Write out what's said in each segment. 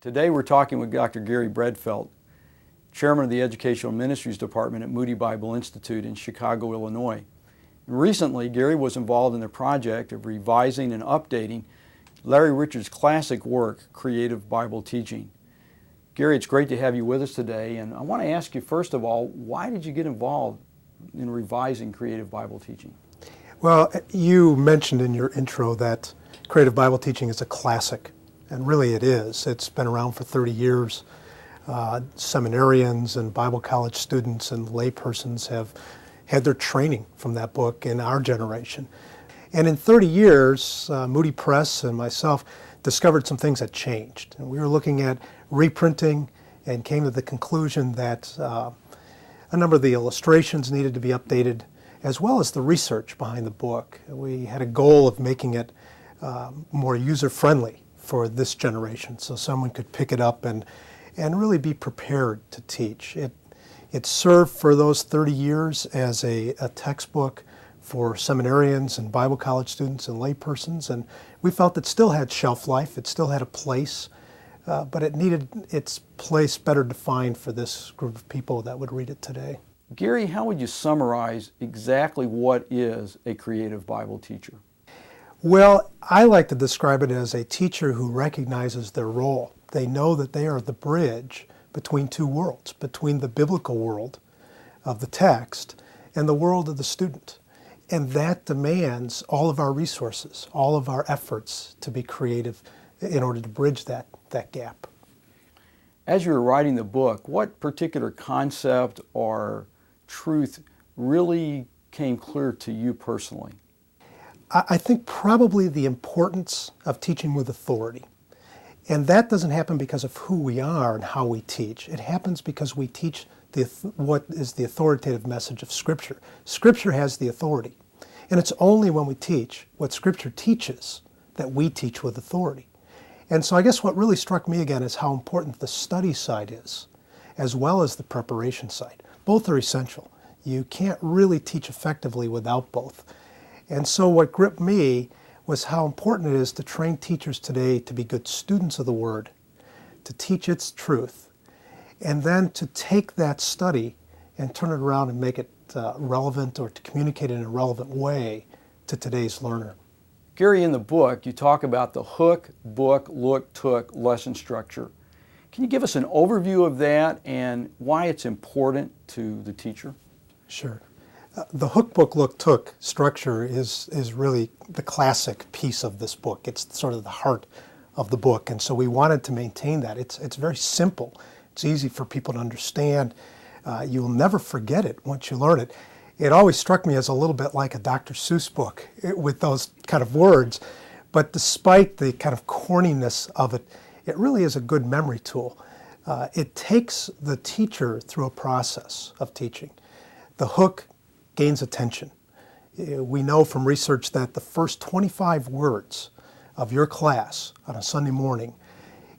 Today we're talking with Dr. Gary Bredfeld, Chairman of the Educational Ministries Department at Moody Bible Institute in Chicago, Illinois. And recently, Gary was involved in the project of revising and updating Larry Richards' classic work, Creative Bible Teaching. Gary, it's great to have you with us today, and I want to ask you, first of all, why did you get involved in revising Creative Bible Teaching? Well, you mentioned in your intro that Creative Bible Teaching is a classic, and really it is. It's been around for 30 years. Seminarians and Bible college students and laypersons have had their training from that book in our generation. And in 30 years, Moody Press and myself discovered some things that changed. And we were looking at reprinting and came to the conclusion that a number of the illustrations needed to be updated, as well as the research behind the book. We had a goal of making it more user-friendly for this generation, so someone could pick it up and really be prepared to teach. It served for those 30 years as a textbook for seminarians and Bible college students and laypersons, and we felt it still had shelf life, it still had a place, but it needed its place better defined for this group of people that would read it today. Gary, how would you summarize exactly what is a creative Bible teacher? Well, I like to describe it as a teacher who recognizes their role. They know that they are the bridge between two worlds, between the biblical world of the text and the world of the student. And that demands all of our resources, all of our efforts to be creative in order to bridge that gap. As you were writing the book, what particular concept or truth really came clear to you personally? I think probably the importance of teaching with authority. And that doesn't happen because of who we are and how we teach. It happens because we teach what is the authoritative message of Scripture. Scripture has the authority. And it's only when we teach what Scripture teaches that we teach with authority. And so I guess what really struck me again is how important the study side is, as well as the preparation side. Both are essential. You can't really teach effectively without both. And so what gripped me was how important it is to train teachers today to be good students of the Word, to teach its truth, and then to take that study and turn it around and make it relevant, or to communicate in a relevant way to today's learner. Gary, in the book, you talk about the hook, book, look, took lesson structure. Can you give us an overview of that and why it's important to the teacher? Sure. The hook, book, look, took structure is really the classic piece of this book. It's sort of the heart of the book, and so we wanted to maintain that. It's very simple. It's easy for people to understand. You'll never forget it once you learn it. It always struck me as a little bit like a Dr. Seuss book with those kind of words, but despite the kind of corniness of it, it really is a good memory tool. It takes the teacher through a process of teaching. The hook gains attention. We know from research that the first 25 words of your class on a Sunday morning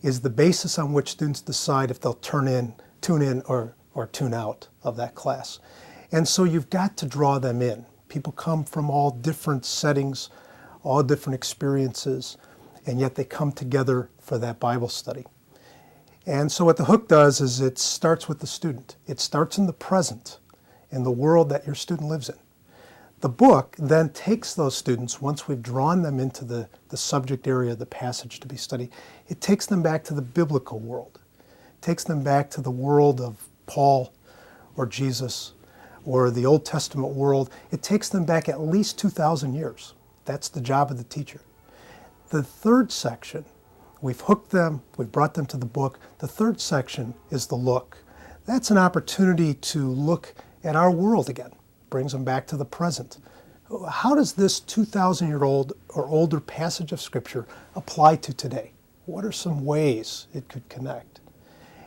is the basis on which students decide if they'll tune in or tune out of that class. And so you've got to draw them in. People come from all different settings, all different experiences, and yet they come together for that Bible study. And so what the hook does is it starts with the student. It starts in the present, in the world that your student lives in. The book then takes those students, once we've drawn them into the subject area of the passage to be studied, it takes them back to the biblical world. It takes them back to the world of Paul or Jesus or the Old Testament world. It takes them back at least 2,000 years. That's the job of the teacher. The third section, we've hooked them, we've brought them to the book. The third section is the look. That's an opportunity to look at our world again, brings them back to the present. How does this 2,000-year-old or older passage of Scripture apply to today? What are some ways it could connect?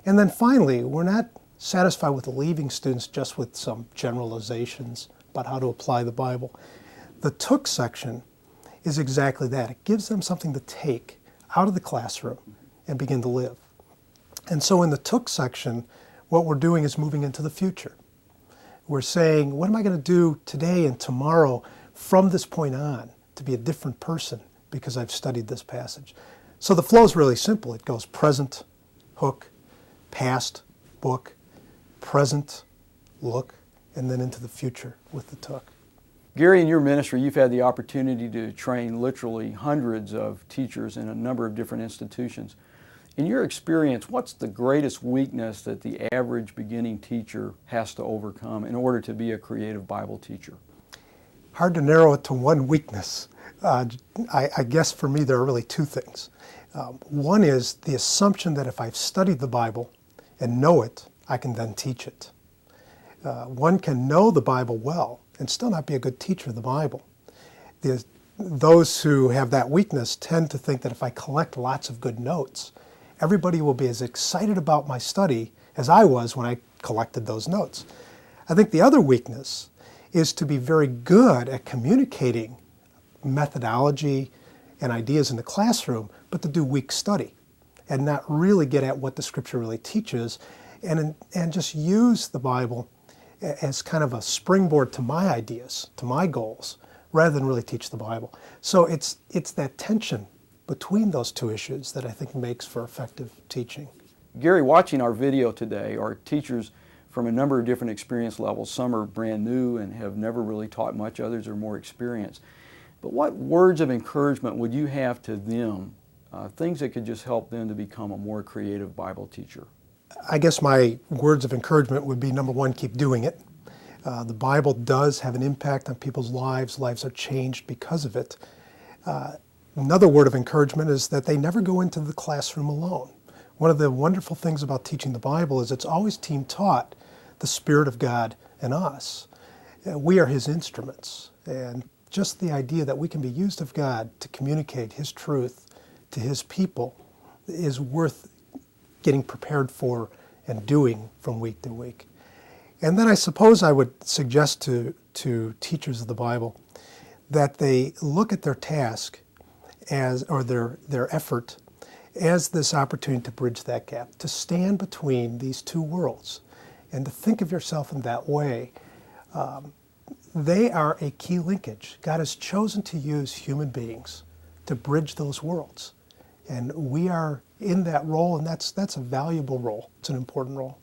And then finally, we're not satisfied with leaving students just with some generalizations about how to apply the Bible. The took section is exactly that. It gives them something to take out of the classroom and begin to live. And so in the took section, what we're doing is moving into the future. We're saying, what am I going to do today and tomorrow from this point on to be a different person because I've studied this passage? So the flow is really simple. It goes present, hook, past, book, present, look, and then into the future with the took. Gary, in your ministry, you've had the opportunity to train literally hundreds of teachers in a number of different institutions. In your experience, what's the greatest weakness that the average beginning teacher has to overcome in order to be a creative Bible teacher? Hard to narrow it to one weakness. I guess for me there are really two things. One is the assumption that if I've studied the Bible and know it, I can then teach it. One can know the Bible well and still not be a good teacher of the Bible. Those who have that weakness tend to think that if I collect lots of good notes, everybody will be as excited about my study as I was when I collected those notes. I think the other weakness is to be very good at communicating methodology and ideas in the classroom, but to do weak study and not really get at what the Scripture really teaches and just use the Bible as kind of a springboard to my ideas, to my goals, rather than really teach the Bible. So it's that tension between those two issues that I think makes for effective teaching. Gary, watching our video today are teachers from a number of different experience levels. Some are brand new and have never really taught much, others are more experienced. But what words of encouragement would you have to them, things that could just help them to become a more creative Bible teacher? I guess my words of encouragement would be, number one, keep doing it. The Bible does have an impact on people's lives. Lives are changed because of it. Another word of encouragement is that they never go into the classroom alone. One of the wonderful things about teaching the Bible is it's always team taught, the Spirit of God and us. We are His instruments, and just the idea that we can be used of God to communicate His truth to His people is worth getting prepared for and doing from week to week. And then I suppose I would suggest to teachers of the Bible that they look at their task or their effort as this opportunity to bridge that gap, to stand between these two worlds, and to think of yourself in that way. They are a key linkage. God has chosen to use human beings to bridge those worlds. And we are in that role, and that's a valuable role. It's an important role.